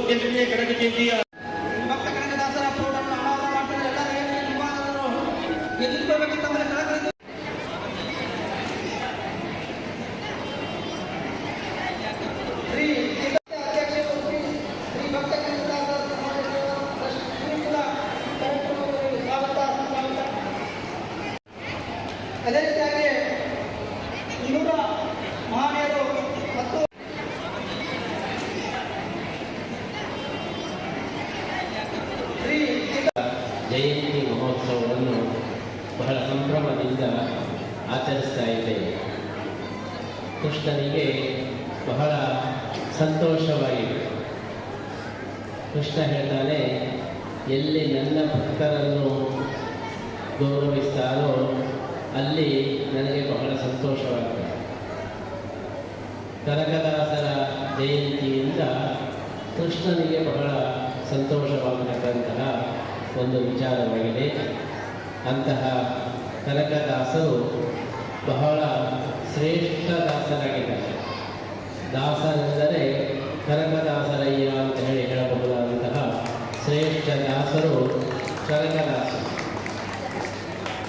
68ನೇ ಕನಕ ಜಯಂತಿಯ ಭಕ್ತ ಕನಕದಾಸರ ಫೋಟೋವನ್ನು ಅನಾವರಣ ಮಾಡ್ತಾರೆ. ಎಲ್ಲರೂ ಹಿಂಬಾಲಕರು ಎದುರಿಸಬೇಕಂತಂದ್ರೆ ಕನಕ ಶ್ರೀ ಅಧ್ಯಕ್ಷ ಶ್ರೀ ಭಕ್ತ ಕನಕದಾಸರ ಸಮಾಜದ ಶ್ರೀಕುಲ ಕಾರ್ಯಕ್ರಮದಲ್ಲಿ ಸ್ವಾಗತ. ಅದೇ ರೀತಿಯಾಗಿ ಇನ್ನೂರ ಮಹನೀಯರು ಮತ್ತು ಜಯಂತಿ ಮಹೋತ್ಸವವನ್ನು ಬಹಳ ಸಂಭ್ರಮದಿಂದ ಆಚರಿಸ್ತಾ ಇದ್ದೇವೆ. ಕೃಷ್ಣನಿಗೆ ಬಹಳ ಸಂತೋಷವಾಗಿದೆ. ಕೃಷ್ಣ ಹೇಳ್ತಾನೆ, ಎಲ್ಲಿ ನನ್ನ ಭಕ್ತರನ್ನು ಗೌರವಿಸ್ತಾರೋ ಅಲ್ಲಿ ನನಗೆ ಬಹಳ ಸಂತೋಷವಾಗಿದೆ. ಕನಕದಾಸರ ಜಯಂತಿಯಿಂದ ಕೃಷ್ಣನಿಗೆ ಬಹಳ ಸಂತೋಷವಾಗತಕ್ಕಂತಹ ಒಂದು ವಿಚಾರವಾಗಿದೆ. ಅಂತಹ ಕನಕದಾಸರು ಬಹಳ ಶ್ರೇಷ್ಠ ದಾಸರಾಗಿದ್ದಾರೆ. ದಾಸರೆಂದರೆ ಕನಕದಾಸರಯ್ಯ ಅಂತ ಹೇಳಬಹುದಾದಂತಹ ಶ್ರೇಷ್ಠ ದಾಸರು ಕನಕದಾಸರು.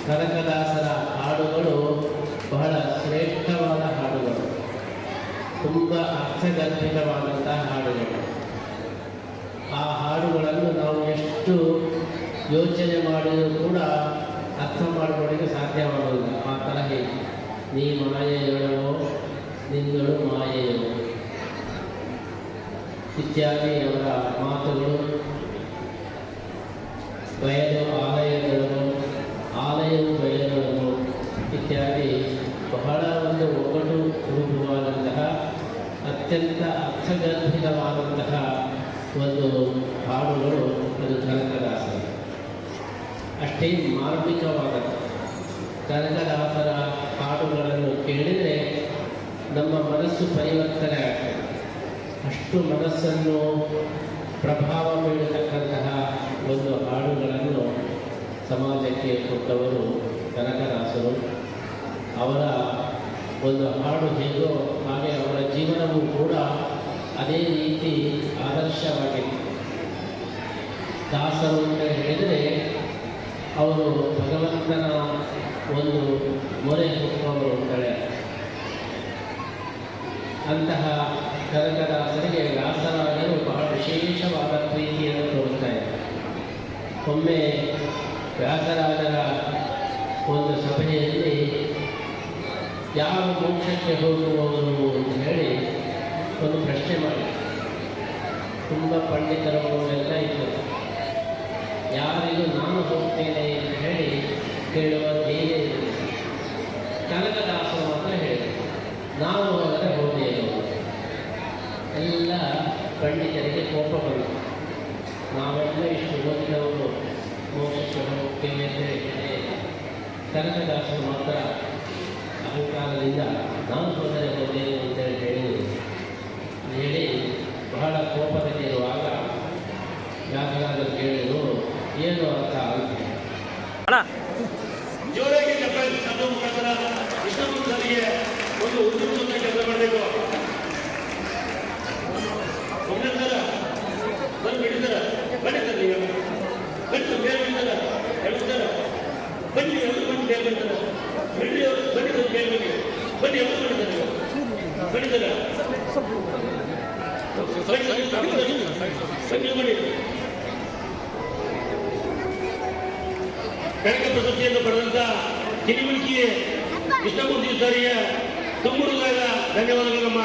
ಕನಕದಾಸರ ಹಾಡುಗಳು ಬಹಳ ಶ್ರೇಷ್ಠವಾದ ಹಾಡುಗಳು, ತುಂಬ ಅರ್ಥಗರ್ಭಿತವಾದಂತಹ ಹಾಡುಗಳು. ಆ ಹಾಡುಗಳನ್ನು ನಾವು ಎಷ್ಟು ಯೋಚನೆ ಮಾಡಿದರೂ ಕೂಡ ಅರ್ಥ ಮಾಡಿಕೊಳ್ಳಿಕ್ಕೆ ಸಾಧ್ಯವಾಗುವುದಿಲ್ಲ. ಆ ತರಹ ನೀ ಮಾಯೆಯೊಳವೋ ನಿಂಗಳು ಮಾಯೆಯೋ ಇತ್ಯಾದಿ ಅವರ ಮಾತುಗಳು. ಬಯಲು ಆಲಯಗಳು, ಆಲಯವು ಬಯಲುಗಳು ಇತ್ಯಾದಿ ಬಹಳ ಒಂದು ಒಗಟು ರೂಪವಾದಂತಹ ಅತ್ಯಂತ ಅರ್ಥಗರ್ಭಿತವಾದಂತಹ ಒಂದು ಹಾಡುಗಳು. ಅದು ಕನಕದಾಸರು ಅಷ್ಟೇ ಮಾರ್ಮಿಕವಾದ ಕನಕದಾಸರ ಹಾಡುಗಳನ್ನು ಕೇಳಿದರೆ ನಮ್ಮ ಮನಸ್ಸು ಪರಿವರ್ತನೆ ಆಗ್ತದೆ. ಅಷ್ಟು ಮನಸ್ಸನ್ನು ಪ್ರಭಾವ ಬೀಳತಕ್ಕಂತಹ ಒಂದು ಹಾಡುಗಳನ್ನು ಸಮಾಜಕ್ಕೆ ಕೊಟ್ಟವರು ಕನಕದಾಸರು. ಅವರ ಒಂದು ಹಾಡು ಹೇಗೋ ಹಾಗೆ ಅವರ ಜೀವನವೂ ಕೂಡ ಅದೇ ರೀತಿ ಆದರ್ಶವಾಗಿದೆ. ದಾಸರು ಅಂತ ಹೇಳಿದರೆ ಅವರು ಭಗವಂತನ ಒಂದು ಮೊರೆ ಹೊಕ್ಕವರು ಅಂತಾರೆ. ಅಂತಹ ಕನಕದಾಸರಿಗೆ ವ್ಯಾಸರಾಜರು ಬಹಳ ವಿಶೇಷವಾದ ಪ್ರೀತಿಯನ್ನು ತೋರುತ್ತಾ ಇದ್ದಾರೆ. ಒಮ್ಮೆ ವ್ಯಾಸರಾಜರ ಒಂದು ಸಭೆಯಲ್ಲಿ ಯಾರು ಮೋಕ್ಷಕ್ಕೆ ಹೋಗುವವರು ಅಂತ ಹೇಳಿ ಒಂದು ಪ್ರಶ್ನೆ ಮಾಡಿ, ತುಂಬ ಪಂಡಿತರು ಎಲ್ಲ ಇದ್ದರು. ಯಾರಿಗೂ ನಾನು ಹೋಗ್ತೇನೆ ಅಂತ ಹೇಳಿ ಕೇಳುವ ಧೈರ್ಯ ಇದೆ. ಕನಕದಾಸರು ಮಾತ್ರ ಹೇಳಿದರು, ನಾವು ಹೋದರೆ ಹೋದೇನು. ಎಲ್ಲ ಪಂಡಿತರಿಗೆ ಕೋಪ ಬಂತು. ನಾವೆಲ್ಲ ಇಷ್ಟು ಓದಿದವರು ಮೋಕ್ಷಕ್ಕೆ ಹೋಗ್ತೇವೆ ಅಂತ ಹೇಳಿದರೆ ಕನಕದಾಸರು ಮಾತ್ರ ಅಹಂಕಾರದಿಂದ ನಾನು ಹೋದರೆ ಹೋದೇನು ಅಂತೇಳಿ ಹೇಳಿ ಬಹಳ ಕೋಪದಲ್ಲಿರುವಾಗ ವ್ಯಾಸರಾಜರು ಕೇಳಿದರು, ಏನು ಅರ್ಥ ಅಂತ. ಜೋರಾಗಿ ನಮ್ಮ ಮುಖಾಂತರ ಕೃಷ್ಣಮೂರ್ತಿಗೆ ಒಂದು ಉತ್ತಮ ಕೆಲಸ ಮಾಡಬೇಕು. ಒಮ್ಮೆ ಸರ ಬಂದು ಬಿಡಿದಾರ ಬನ್ನಿದ್ದಾರೆ, ನೀವು ಬನ್ನಿ ಬೇರೆ ಬಿಡ್ತಾರ ಹೇಳ್ತಾರ, ಬನ್ನಿ ಅವರು ಬನ್ನಿ ಬೇರೆ ಬಿಡ್ತಾರ, ಬನ್ನಿ ಅವರು ಬನ್ನಿ ಬೇರೆ ಬನ್ನಿ ಬನ್ನಿ ಅವರು ಬನ್ನಿದ್ದಾರೆ ಬನ್ನಿದ್ದಾರ ಕನಕ ಪ್ರಶಸ್ತಿಯನ್ನು ಪಡೆದಂತ ಕಿರಿಮುಲ್ಕಿ ಕೃಷ್ಣಮೂರ್ತಿ ಸರಿಗೆ ತುಂಬ ಧನ್ಯವಾದಗಳು. ನಮ್ಮ